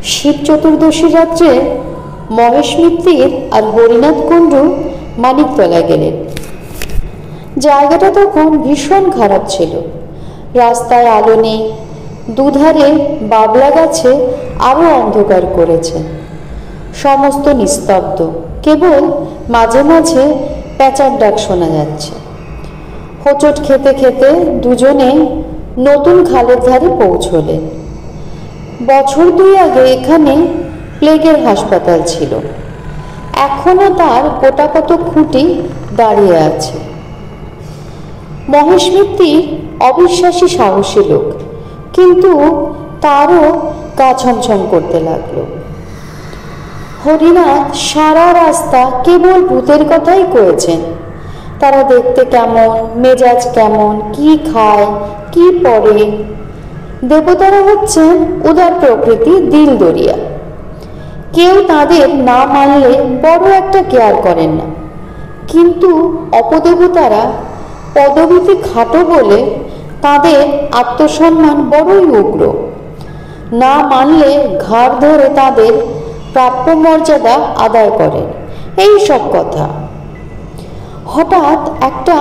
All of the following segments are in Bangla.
শিব চতুর্দশীর রাত্রে মহেশ মিত্তির আর হরিনাথ কুণ্ডু মানিকতলায় গেলেন। জায়গাটা তখন ভীষণ খারাপ ছিল। রাস্তায় আলো নেই, দুধারে বাবলা গাছে আরো অন্ধকার করেছে। সমস্ত নিস্তব্ধ, কেবল মাঝে মাঝে প্যাঁচার ডাক শোনা যাচ্ছে। হোঁচট খেতে খেতে দুজনে নতুন খালের ধারে পৌঁছলেন। বছর 2 আগে এখানে প্লেগের হাসপাতাল ছিল, এখনো তার গোটাকত খুঁটি দাঁড়িয়ে আছে। মহেশ মিত্তির অবিশ্বাসী সাহসী লোক, কিন্তু তারও গা ছমছম করতে লাগলো। হরিনাথ সারা রাস্তা কেবল ভূতের কথাই কয়েছেন। তারা দেখতে কেমন, মেজাজ কেমন, কি খায়, কি পরে। দেবতারা হচ্ছেন উদার প্রকৃতি, দিল দরিয়া। কেউ তাদের না মানলে বড় একটা কেয়ার করেন না, কিন্তু অপদেবতারা পদবীতে খাটো বলে তাদের আত্মসম্মান বড়ই উগ্র। না মানলে ঘাড় ধরে তাদের প্রাপ্য মর্যাদা আদায় করেন। এই সব কথা। হঠাৎ একটা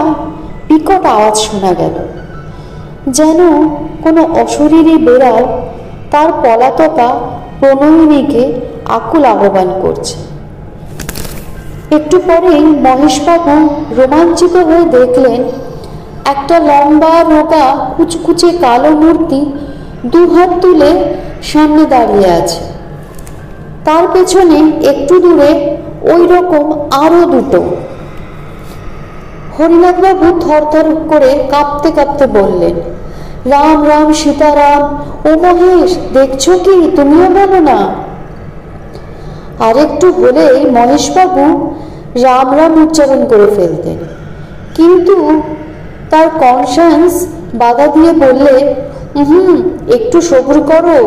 বিকট আওয়াজ শোনা গেল, যেন কোনো অশরীরী বেড়াল তার পলাতকা প্রণয়িনীকে আকুল আহ্বান করছে। একটু পরেই মহেশবাবু রোমাঞ্চিত হয়ে দেখলেন একটা লম্বা রোগা কুচকুচে কালো মূর্তি 2 হাত তুলে সামনে দাঁড়িয়ে আছে। তার পেছনে একটু দূরে ওই রকম আরো 2টো। হরিনাথবাবু থরথর করে কাঁপতে কাঁপতে বললেন, রাম রাম সীতারাম, ও মহেশ, দেখছো কি? তুমিও বলো না। আরেকটু হলেই মহেশবাবু রাম রাম উচ্চারণ করে ফেলতেন, কিন্তু তার কনসায়েন্স বাধা দিয়ে বললে, একটু সবুর করো,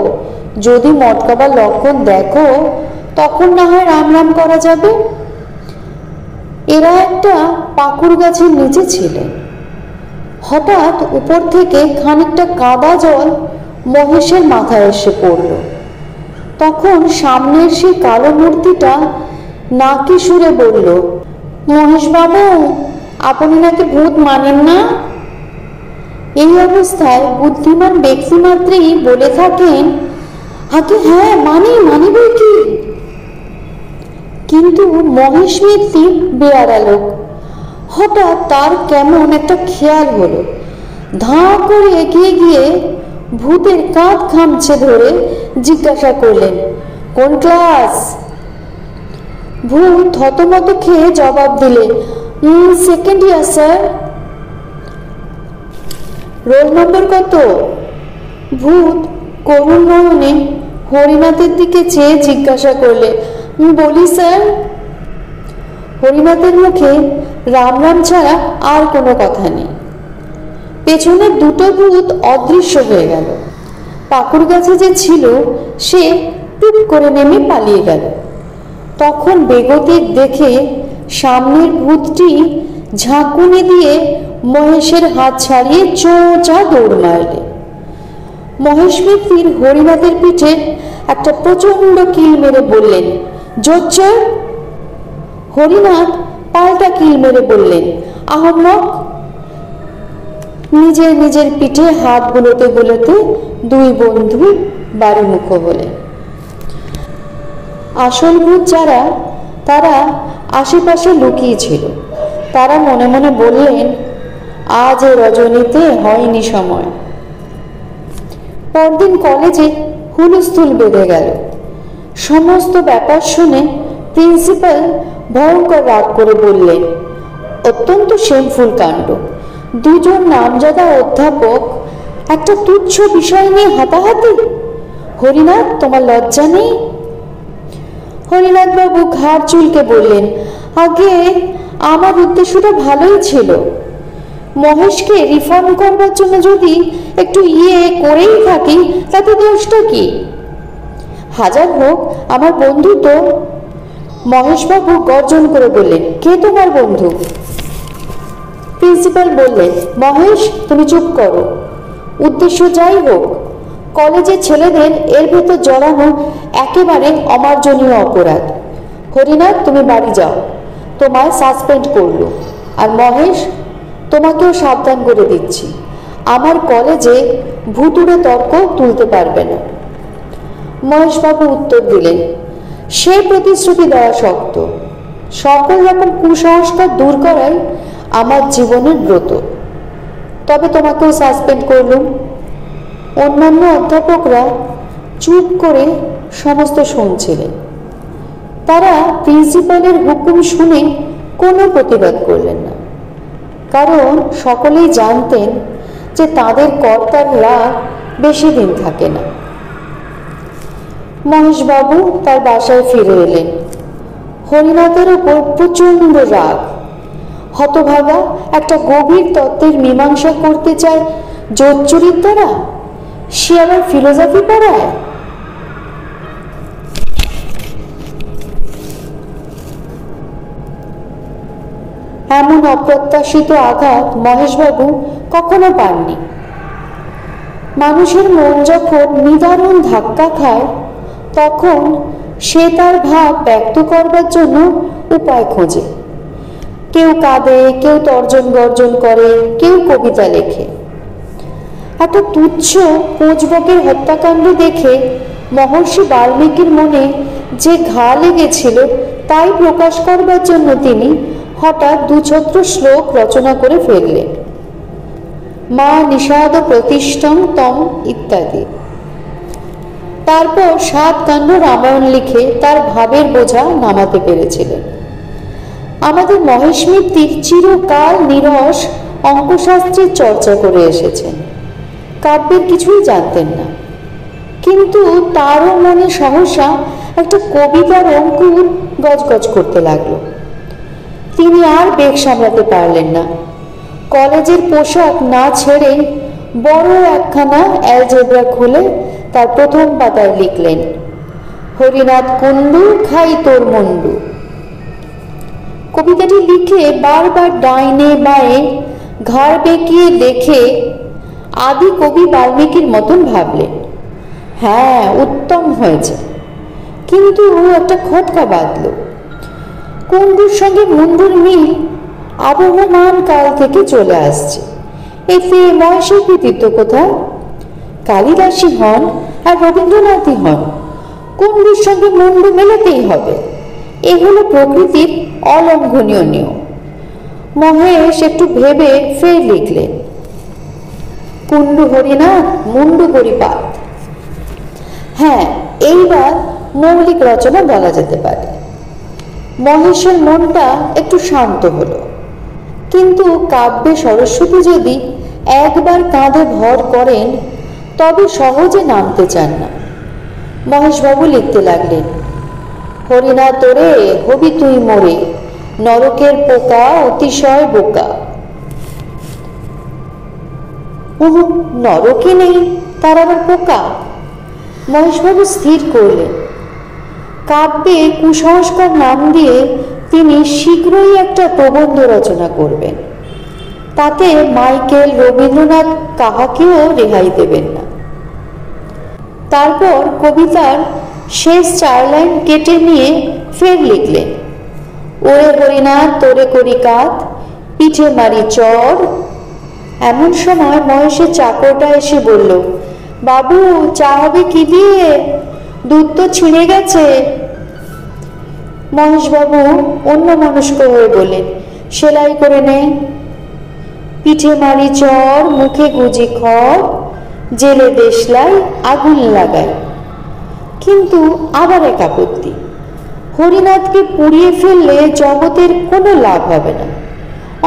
যদি মটকাবার লক্ষণ দেখো তখন না হয় রাম রাম করা যাবে। এরা একটা পাকুড় গাছের নিচে ছিলেন। হঠাৎ উপর থেকে খানিকটা কাদা জল মহেশের মাথায় এসে পড়ল। তখন সামনের সেই কালো মূর্তিটা নাকি সুরে বলল, মহেশবাবু, আপনি নাকি ভূত মানেন না? এই অবস্থায় বুদ্ধিমান ব্যক্তি মাত্রই বলে থাকেন, আগে হ্যাঁ মানি বই কি। কিন্তু মহেশ মিত্তির বেয়ারা লোক। হঠাৎ তার কেমন একটা খেয়াল হলো। ধাঁ করে এগিয়ে গিয়ে ভূতের কাঁধ খামছে ধরে জিজ্ঞাসা করলেন, কোন ক্লাস? ভূত থতমত খেয়ে জবাব দিলে, 2nd ইয়ার স্যার। রোল নম্বর কত? ভূত করুণ নয়নে হরিনাথের দিকে চেয়ে জিজ্ঞাসা করলে, বলি স্যার। হরিনাথের মুখে রাম রাম ছাড়া আর কোনো কথা নেই। পেছনের 2টো ভূত অদৃশ্য হয়ে গেল। পাকুড় গাছে যে ছিল সে টুপ করে নেমে পালিয়ে গেল। তখন বেগতিক দেখে সামনের ভূতটি ঝাঁকুনি দিয়ে মহেশের হাত ছাড়িয়ে চোঁচা দৌড় মারলে। মহেশ মিত্তির হরিনাথের পিঠে একটা প্রচন্ড কিল মেরে বললেন, জোচ্চর। হরিনাথ পাল্টা কিল মেরে বললেন, আহম্মক। নিজের পিঠে হাত বুলোতে বুলোতে 2 বন্ধু বাড়িমুখ হলেন। আসল ভূত যারা, তারা আশেপাশে লুকিয়ে ছিল। তারা মনে মনে বললেন, আজ এ রজনীতে হয়নি সময়। পরদিন কলেজে হুলস্থুল বেঁধে গেল। সমস্ত ব্যাপার শুনে প্রিন্সিপাল ভয়ঙ্কর রাগ করে বললেন, অত্যন্ত শেমফুল কাণ্ড। 2 জন নামজাদা অধ্যাপক একটা তুচ্ছ বিষয় নিয়ে হাতাহাতি। হরিনাথ, তোমার লজ্জা নেই? হরিনাথবাবু ঘাড় চুলকে বললেন, আগে আমার উদ্দেশ্যটা ভালোই ছিল। মহেশকে রিফর্ম করবার জন্য যদি একটু করেই থাকি, তাতে দোষটা কি? হাজার হোক আমার বন্ধু তো। মহেশবাবু গর্জন করে বললেন, কে তোমার বন্ধু? প্রিন্সিপাল বললেন, মহেশ, তুমি চুপ করো। উদ্দেশ্য যাই হোক, কলেজের ছেলেদের এর ভেতর জড়ানো একেবারে অমার্জনীয় অপরাধ। হরিনাথ, তুমি বাড়ি যাও, তোমায় সাসপেন্ড করলো। আর মহেশ, তোমাকেও সাবধান করে দিচ্ছি, আমার কলেজে ভুতুড়ে তর্ক তুলতে পারবে না। মহেশবাবু উত্তর দিলেন, সে প্রতিশ্রুতি দেওয়া শক্ত। সকল রকম কুসংস্কার দূর করাই আমার জীবনের ব্রত। তবে তোমাকেও সাসপেন্ড করলুম। অন্যান্য অধ্যাপকরা চুপ করে সমস্ত শুনছিলেন। তারা প্রিন্সিপালের হুকুম শুনে কোনো প্রতিবাদ করলেন না, কারণ সকলেই জানতেন যে তাদের কর্তার রাগ বেশি দিন থাকে না। মহেশবাবু তার বাসায় ফিরে এলেন। হরিনাথের উপর প্রচণ্ড রাগ। হতভাগা একটা গভীর তত্ত্বের মীমাংসা করতে চায় জোচ্চুরির দ্বারা, সে আবার ফিলোসফি পড়ায়। এমন অপ্রত্যাশিত আঘাত মহেশবাবু কখনো পাননি। মানুষের মন যখন নিদারুণ ধাক্কা খায়, তখন সে তার ভাব ব্যক্ত করবার জন্য উপায় খোঁজে। কেউ কাঁদে, কেউ তর্জন গর্জন করে, কেউ কবিতা লেখে। একটা তুচ্ছ কোচবকের হত্যাকাণ্ড দেখে মহর্ষি বাল্মীকির মনে যে ঘা লেগেছিল তাই প্রকাশ করবার জন্য তিনি হঠাৎ দুছত্র শ্লোক রচনা করে ফেললেন। মা নিষাদ প্রতিষ্ঠং তম ইত্যাদি। তারপর 7 কাণ্ড রামায়ণ লিখে তার ভাবের বোঝা নামাতে পেরেছিলেন। আমাদের মহেশ মিত্তির চিরকাল নিরস অঙ্কশাস্ত্রের চর্চা করে এসেছেন, কাব্যের কিছুই জানতেন না, কিন্তু তারও মনে সহসা একটা কবিতার অঙ্কুর গজগজ করতে লাগলো। তিনি আর বেগ সামলাতে পারলেন না। কলেজের পোশাক না ছেড়ে বড় একখানা অ্যালজেব্রা খুলে তার প্রথম পাতায় লিখলেন, হরিনাথ কুণ্ডু খাই তোর মুন্ডু। কবিতাটি লিখে বারবার ডাইনে বাঁয়ে ঘাড় বেঁকিয়ে দেখে আদি কবি বাল্মীকির মতন ভাবলেন, হ্যাঁ উত্তম হয়েছে, কিন্তু একটা খটকা বাঁধল। কুণ্ডুর সঙ্গে মুন্ডুর মিল আবহমান কাল থেকে চলে আসছে, এতে মহেশের কৃতিত্ব কোথায়? কালিদাসী হন আর রবীন্দ্রনাথই হন, কুণ্ডুর সঙ্গে মুন্ডু মেলাতেই হবে। এ হলো প্রকৃতির অলঙ্ঘনীয় নিয়ম। মহেশ একটু ভেবে ফের লিখলেন, কুণ্ডু হরিনাথ মুন্ডু পরিপাত। হ্যাঁ, এইবার মৌলিক রচনা বলা যেতে পারে। মহেশের মনটা একটু শান্ত হলো, কিন্তু কাব্যে সরস্বতী যদি একবার কাঁধে ভর করেন তবে সহজে নামতে চান না। মহেশবাবু লিখতে লাগলেন, হরিনাথ তোরে হবি তুই মোরে, নরকের পোকা অতিশয় বোকা। নরকে নেই, তার আবার পোকা? মহেশবাবু স্থির করলেন, কাব্যে কুসংস্কার নাম দিয়ে তিনি শীঘ্রই একটা প্রবন্ধ রচনা করবেন। তাতে মাইকেল, রবীন্দ্রনাথ কাহাকেও রেহাই দেবেন না। তারপর কবিতার শেষ 4 লাইন কেটে নিয়ে ফের লিখলেন, ওরে হরিনাথ তোরে করি কাত, পিঠে মারি চর। এমন সময় মহেশের চাকরটা এসে বলল, বাবু চা হবে কি দিয়ে? দুধ তো ছিঁড়ে গেছে। মহেশবাবু অন্যমনস্ক হয়ে বললেন, সেলাই করে নেই। পিঠে মারি চর, মুখে গুজি খড়, জেলে দেশলাই আগুন লাগাই। কিন্তু আবার এক আপত্তি, হরিনাথকে পুড়িয়ে ফেললে জগতের কোনো লাভ হবে না,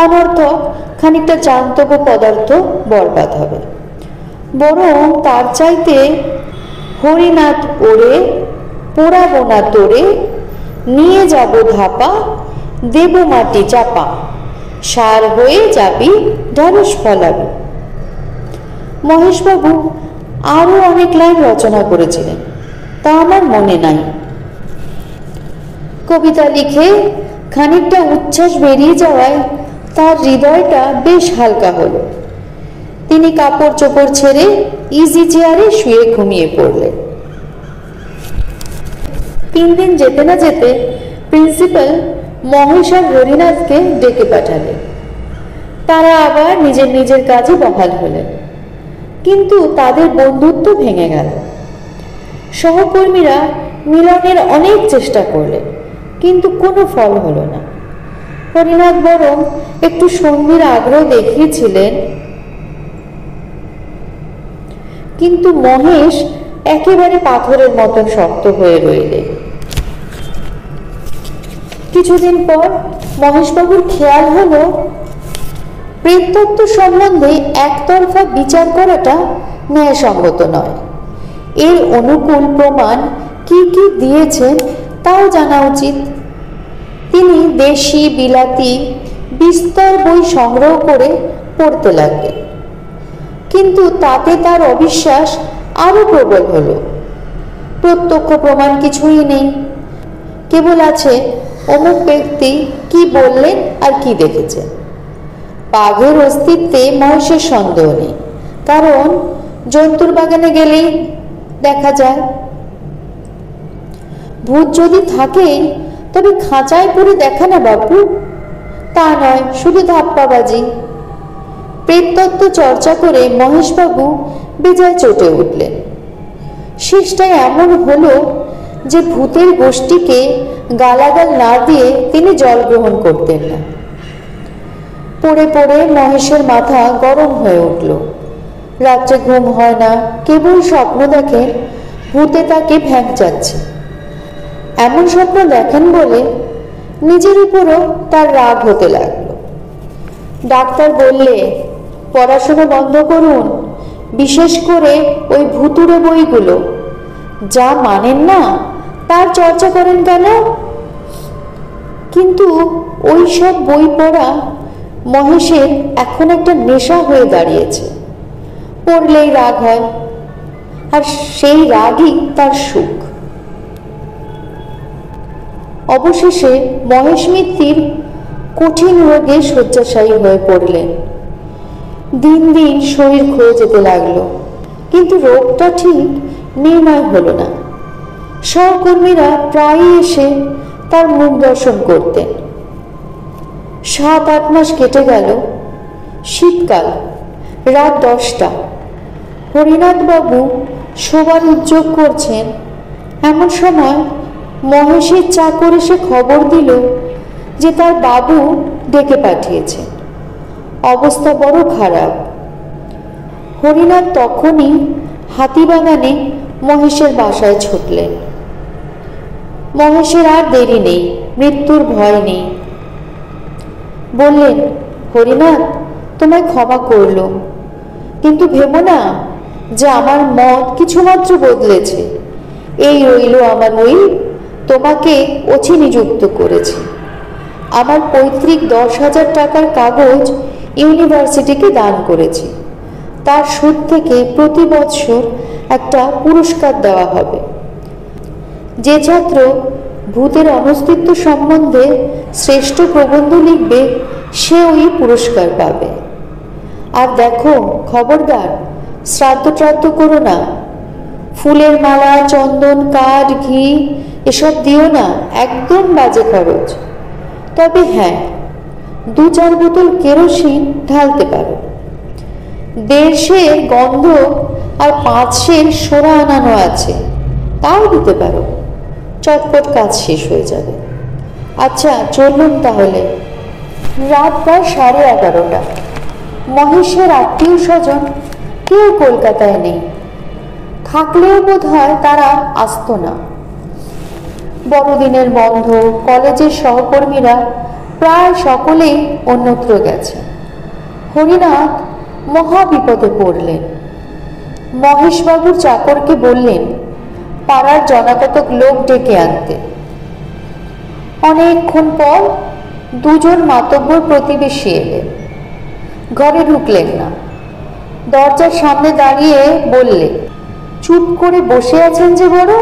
অনর্থক খানিকটা জান্তব্য পদার্থ বরবাদ হবে। বরং তার চাইতে হরিনাথ ওরে, পোড়াবো না তোরে, নিয়ে যাব ধাপা, দেব মাটি চাপা, সার হয়ে যাবি ঢেঁড়স ফলাবি। মহেশবাবু আরো অনেক লাইন রচনা করেছিলেন, তা আমার মনে নাই। কবিতা লিখে খানিকটা উচ্ছ্বাস বেরিয়ে যাওয়ায় তার হৃদয়টা বেশ হালকা হলো। তিনি কাপড় চোপড় ছেড়ে ইজি চেয়ারে শুয়ে ঘুমিয়ে পড়লেন। 3 দিন যেতে না যেতে প্রিন্সিপাল মহেশ আর হরিনাথকে ডেকে পাঠালেন। তারা আবার নিজের নিজের কাজে বহাল হলেন, কিন্তু তাদের বন্ধুত্ব ভেঙে গেল। সহকর্মীরা মিলনের অনেক চেষ্টা করলেন, কিন্তু কোনো ফল হলো না। হরিনাথ বরং একটু সন্ধির আগ্রহ দেখিয়েছিলেন, কিন্তু মহেশ একেবারে পাথরের মতন শক্ত হয়ে রইলেন। কিছুদিন পর মহেশবাবুর খেয়াল হলো প্রেততত্ত্ব সম্বন্ধে একতরফা বিচার করাটা ন্যায়সঙ্গত নয়। এর অনুকূল প্রমাণ কি কি দিয়েছেন তাও জানা উচিত। তিনি দেশি বিলাতি বিস্তর বই সংগ্রহ করে পড়তে লাগলেন, কিন্তু তাতে তার অবিশ্বাস আরো প্রবল হলো। প্রত্যক্ষ প্রমাণ কিছুই নেই, কেবল আছে অমুক ব্যক্তি কি বললেন আর কি দেখেছেন। বাঘের অস্তিত্বে মহেশের সন্দেহ নেই, কারণ জন্তুর বাগানে গেলেই দেখা যায়। ভূত যদি থাকে তবে খাঁচায় পুরে দেখা না বাপু, তা নয় শুধু ধাপ্পাবাজি। প্রেততত্ত্ব চর্চা করে মহেশবাবু বেজায় চটে উঠলেন। শেষটায় এমন হলো যে ভূতের গোষ্ঠীকে গালাগাল না দিয়ে তিনি জল গ্রহণ করতেন না। পড়ে পড়ে মহেশের মাথা গরম হয়ে উঠল। রাত্রে ঘুম হয় না, কেবল স্বপ্ন দেখেন ভূতে তাকে ভ্যাংচাচ্ছে। এমন স্বপ্ন দেখেন বলে নিজের উপরও তার রাগ হতে লাগলো। ডাক্তার বললে পড়াশোনা বন্ধ করুন, বিশেষ করে ওই ভুতুড়ে বইগুলো, যা মানেন না তার চর্চা করেন কেন? কিন্তু ওই সব বই পড়া মহেশের এখন একটা নেশা হয়ে দাঁড়িয়েছে। পড়লেই রাগ হয়, আর সেই রাগই তার সুখ। অবশেষে মহেশ মিত্তির কঠিন রোগে শয্যাশায়ী হয়ে পড়লেন। দিন দিন শরীর ক্ষয়ে যেতে লাগলো, কিন্তু রোগটা ঠিক নির্ণয় হলো না। সহকর্মীরা প্রায়ই এসে তার মুখ দর্শন করতেন। 7-8 মাস কেটে গেল। শীতকাল, রাত 10টা। হরিনাথবাবু শোবার উদ্যোগ করছেন, এমন সময় মহেশের চাকর এসে খবর দিল যে তার বাবু ডেকে পাঠিয়েছে, অবস্থা বড় খারাপ। হরিনাথ তখনই হাতিবাগানে মহেশের বাসায় ছুটলেন। মহেশের আর দেরি নেই, মৃত্যুর ভয় নেই। বললেন, হরিনাথ তোমায় ক্ষমা করলুম, কিন্তু ভেবো না যে আমার মত কিছুমাত্র বদলেছে। এই রইল আমার ওই, তোমাকে অচি নিযুক্ত করেছি। আমার পৈতৃক 10,000 টাকার কাগজ ইউনিভার্সিটিকে দান করেছি। তার সুদ থেকে প্রতি বৎসর একটা পুরস্কার দেওয়া হবে। যে ছাত্র ভূতের অনস্তিত্ব সম্বন্ধে শ্রেষ্ঠ প্রবন্ধ লিখবে সে ওই পুরস্কার পাবে। আর দেখো খবরদার, শ্রাদ্ধ ট্রাদ্ধ করো না। ফুলের মালা, চন্দন, কাঠ, ঘি এসব দিও না, একদম বাজে খরচ। তবে হ্যাঁ, 2-4 বোতল কেরোসিন ঢালতে পারো। 1.5 গন্ধ আর 5 সোরা আনানো আছে, তাও দিতে পারো। চটপট কাজ শেষ হয়ে যাবে। আচ্ছা চলুন তাহলে। রাত প্রায় 11:30। মহেশের আত্মীয় স্বজন কেউ কলকাতায় নেই, থাকলেও বোধ হয় তারা আসতো না। বড়দিনের বন্ধ, কলেজের সহকর্মীরা প্রায় সকলেই অন্যত্র গেছে। হরিনাথ মহা বিপদে পড়লেন। মহেশবাবুর চাকরকে বললেন পাড়ার জনাকতক লোক ডেকে আনতে। অনেকক্ষণ পর 2 মাতব্বর প্রতিবেশী এলেন। ঘরে ঢুকলেন না, দরজার সামনে দাঁড়িয়ে বললে, চুপ করে বসে আছেন যে বড়,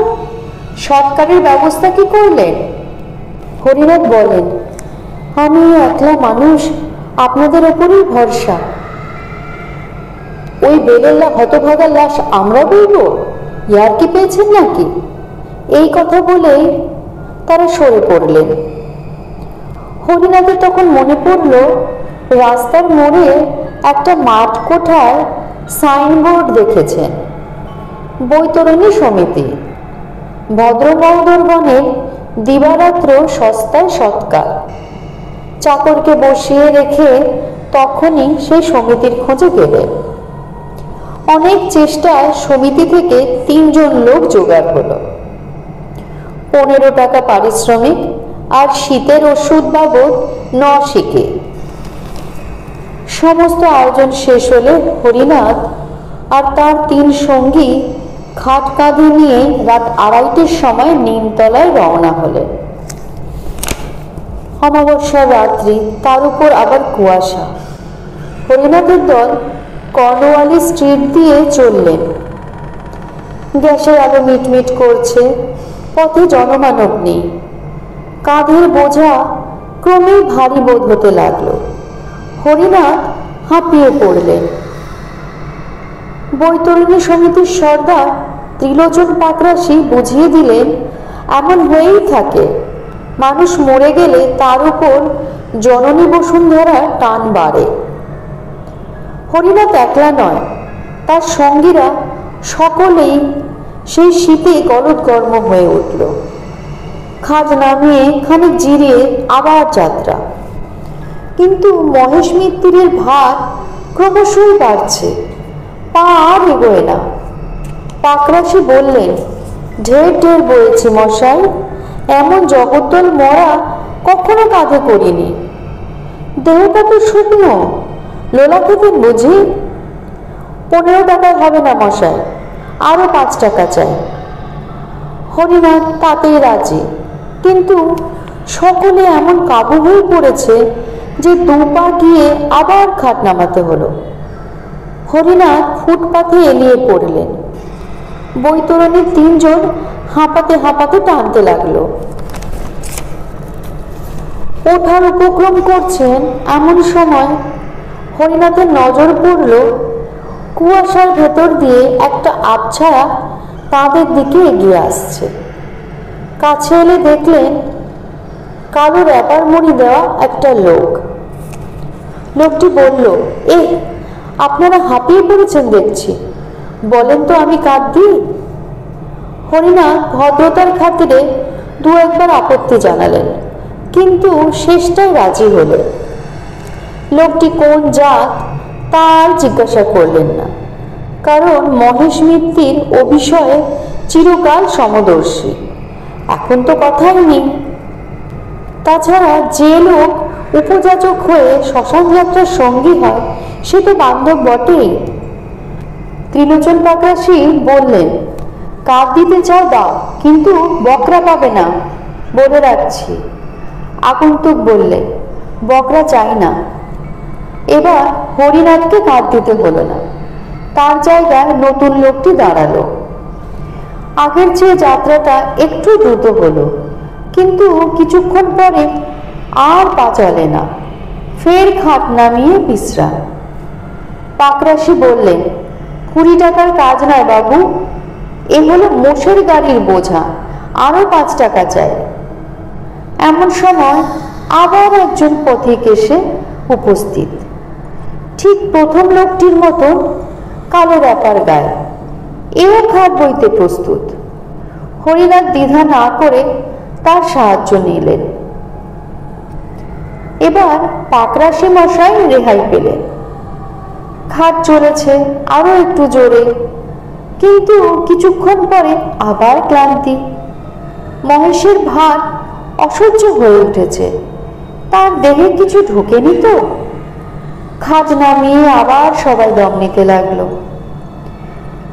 সৎকারের ব্যবস্থা কি করলেন? হরিনাথ বলেন, আমি একলা মানুষ, আপনাদের ওপরেই ভরসা। ওই বেলেল্লা হতভাগার লাশ আমরা বলবো? ইয়ার কি পেয়েছেন নাকি? এই কথা বলেই তারা সরে পড়লেন। হরিনাথের তখন মনে পড়ল রাস্তার মোড়ে একটা মাঠ কোঠায় সাইনবোর্ড দেখেছেন, বৈতরণী সমিতি, ভদ্রমহোদরগণের দিবারাত্র সস্তায় সৎকার। চাকরকে বসিয়ে রেখে তখনই সেই সমিতির খোঁজে গেলেন। অনেক চেষ্টায় সমিতি থেকে 3 জন লোক জোগাড় হলো। 15 টাকা পারিশ্রমিক আর শীতের ওষুধ বাবদ 9 শিকে। সমস্ত আয়োজন শেষ হলে হরিনাথ আর তার 3 সঙ্গী খাট কাঁধে নিয়ে রাত 2:30টার সময় নিমতলায় রওনা হলেন। অমাবস্যার রাত্রি, তার উপর আবার কুয়াশা। হরিনাথের দল কর্নওয়ালি স্ট্রিট দিয়ে চললেন। গ্যাসের আলো মিটমিট করছে, পথে জনমানব নেই। কাঁধের বোঝা ক্রমেই ভারী বোধ হতে লাগলো। হরিনাথ হাঁপিয়ে পড়লেন। বৈতরণী সমিতির সর্দার ত্রিলোচন পাকরাশি বুঝিয়ে দিলেন, এমন হয়েই থাকে, মানুষ মরে গেলে তার উপর জননী বসুন্ধরার টান বাড়ে। হরিনাথ একলা নয়, তার সঙ্গীরা সকলেই সেই শীতে গলদঘর্ম হয়ে উঠল। খাট নামিয়ে খানিক জিরিয়ে আবার যাত্রা। কিন্তু মহেশ মিত্তিরের ভার ক্রমশই বাড়ছে, পা আর এগোয় না। পাকরাশি বললেন, ঢের ঢের বয়েছি মশাই, এমন জগদ্দল মরা কখনো কাঁধে করিনি। দেহটা তো শুকনো, লোলা খেতেন বুঝি? 15 টাকায় হবে না মশাই, আরো 5 টাকা চাই। হরিনাথ তাতেই রাজি, কিন্তু সকলে এমন কাবু হয়ে পড়েছে যে 2 পা গিয়ে আবার খাট নামাতে হলো। হরিনাথ ফুটপাথে এলিয়ে পড়লেন। বৈতরণীর 3 জন হাঁপাতে হাঁপাতে টানতে লাগলো। ওঠার উপক্রম করছেন, এমন সময় হরিনাথের নজর পড়ল কুয়াশার ভেতর দিয়ে একটা আবছায়া তাদের দিকে এগিয়ে আসছে। কাছে এলে দেখলেন কালো র্যাপার মুড়ি দেওয়া একটা লোক। লোকটি বলল, আপনারা হাঁপিয়ে পড়েছেন দেখছি, বলেন তো আমি কাঁদ দিই। হরিনাথ ভদ্রতার খাতিরে 2-1বার আপত্তি জানালেন, কিন্তু শেষটায় রাজি হলেন। লোকটি কোন জাত তা আর জিজ্ঞাসা করলেন না, কারণ মহেশ মিত্তির ও বিষয়ে চিরকাল সমদর্শী, এখন তো কথাই নেই। তাছাড়া যে লোক উপযাচক হয়ে শ্মশান যাত্রার সঙ্গী হয় সে তো বান্ধব বটেই। ত্রিলোচন পাকরাশি বললেন, কাঁদ দিতে চাও দাও, কিন্তু বকরা পাবে না, বলে রাখছি। আগন্তুক বললে, বকরা চাই না। এবার হরিনাথকে কাঁদ দিতে হলো না, তার জায়গায় নতুন লোকটি দাঁড়ালো। আগের চেয়ে যাত্রাটা একটু দ্রুত হলো, কিন্তু কিছুক্ষণ পরে আর পা চলে না, ফের খাট নামিয়ে বিশ্রাম। পাকরাশি বললেন, 20 টাকার কাজ নয় বাবু, এ হলো মোষের গাড়ির বোঝা, আরো 5 টাকা চাই। এমন সময় আবার একজন পথিক এসে উপস্থিত, ঠিক প্রথম লোকটির মতো কালো র্যাপার গায়ে, এও খাট বইতে প্রস্তুত। হরিনাথ দ্বিধা না করে তার সাহায্য নিলেন। এবার পাকরাশি মশাই রেহাই পেলেন। খাট চলেছে আরো একটু জোরে, কিন্তু কিছুক্ষণ পরে আবার ক্লান্তি। মহেশের ভার অসহ্য হয়ে উঠেছে, তার দেহে কিছু ঢোকেনি তো। খাট নামিয়ে আবার সবাই দম নিতে লাগলো।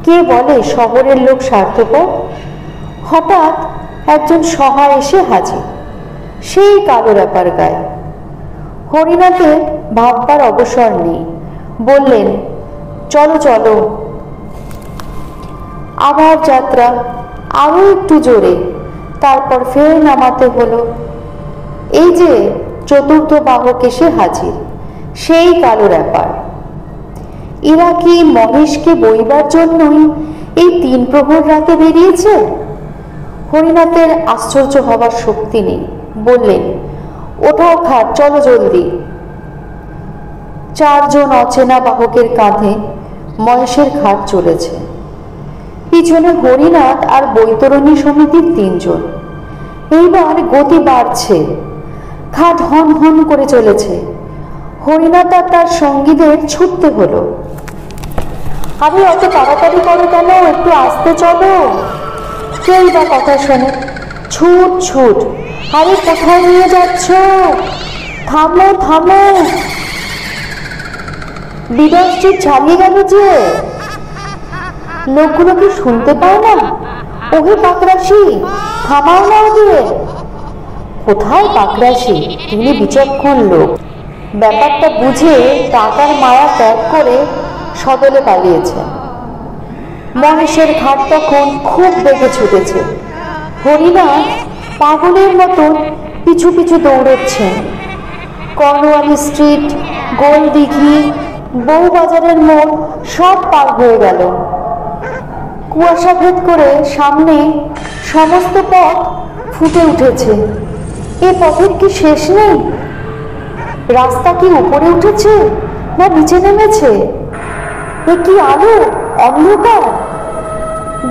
কে বলে শহরের লোক স্বার্থপর? হঠাৎ একজন সহায় এসে হাজির, সেই কালো র্যাপার গায়ে। হরিনাথের ভাববার অবসর নেই, বললেন, চলো চলো। আবার যাত্রা, আরো একটু জোরে, তারপর ফের নামাতে হলো। এই যে চতুর্থ বাহক এসে হাজির, সেই কালো র্যাপার। এরা কি মহেশকে বইবার জন্যই এই 3 প্রহর রাতে বেরিয়েছে? হরিনাথের আশ্চর্য হবার শক্তি নেই। বললেন, ওঠাও খাট, চলো জলদি। 4 জন অচেনা বাহকের কাঁধে মহেশের ঘাট চলেছে। পিছনে হরিনাথ আর বৈতরণী সমিতির 3 জন। এইবার গতি বাড়ছে, ঘাট হন হন করে চলেছে। হরিনাথ আর তার সঙ্গীদের ছুটতে হলো। আরে অত তাড়াতাড়ি করো কেন, একটু আস্তে চলো। কেউ বা কথা শোনে, ছুট ছুট। আরে কোথায় নিয়ে যাচ্ছ? থামো থামো, বিদর্শী চালিয়ে গেল যে। লোকগুলো কি শুনতে পায় না? ওহে পাকরাশি, থামাও না ওদের। কোথায় পাকরাশি? তিনি বিচক্ষণ লোক, ব্যাপারটা বুঝে টাকার মায়া ত্যাগ করে সদলে পালিয়েছেন। মহেশের ঘাট তখন খুব বেগে ছুটেছে। হরিনাথ পাগলের মতন পিছু পিছু দৌড়চ্ছেন। কর্নওয়ালি স্ট্রিট, গোল দিঘি, বউবাজারের মোড় সব পার হয়ে গেল। কুয়াশা ভেদ করে সামনে সমস্ত পথ ফুটে উঠেছে। এ পথের কি শেষ নেই? রাস্তা কি উপরে উঠেছে না নিচে নেমেছে? এ কি আলো, অন্ধকার?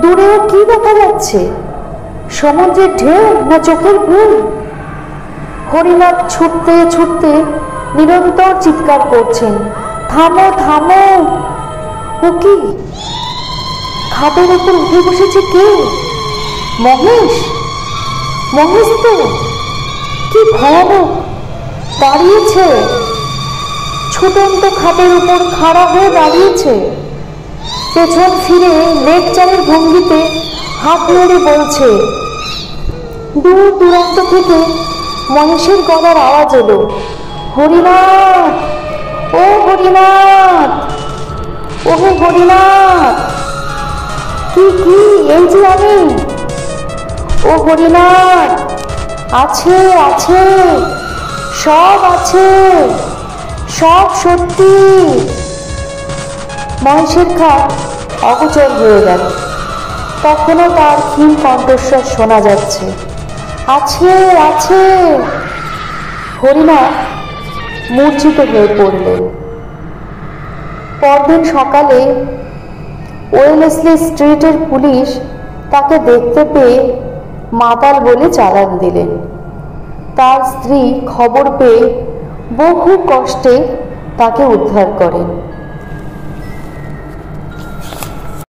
দূরেও কি দেখা যাচ্ছে? সমুদ্রের ঢেউ না চোখের ভুল? হরিনাথ ছুটতে ছুটতে নিরন্তর চিৎকার করছেন, থামো থামো। ও কি, খাটের উপর উঠে বসেছে কে? মহেশ। মহেশ তো, কি ভয়ানক! দাঁড়িয়েছে, ছুটন্ত খাটের উপর খাড়া হয়ে দাঁড়িয়েছে। পেছন ফিরে লেকচারের ভঙ্গিতে হাত নেড়ে বলছে। দূর দূরান্ত থেকে মহেশের গলার আওয়াজ এলো, হরিনাথ, ও হরিনাথ, ওহে হরিনাথ। কি কি, এই যে আমি। ও হরিনাথ, আছে আছে, সব আছে, সব সত্যি। মহেশের ঘাট অগোচর হয়ে গেল। তখনও তার ক্ষীণ কণ্ঠস্বর শোনা যাচ্ছে, আছে আছে। হরিনাথ মূর্ছিত হয়ে পড়লেন। পরদিন সকালে ওয়েলেসলি স্ট্রিটের পুলিশ তাকে দেখতে পেয়ে মাতাল বলে চালান দিলেন। তার স্ত্রী খবর পেয়ে বহু কষ্টে তাকে উদ্ধার করেন।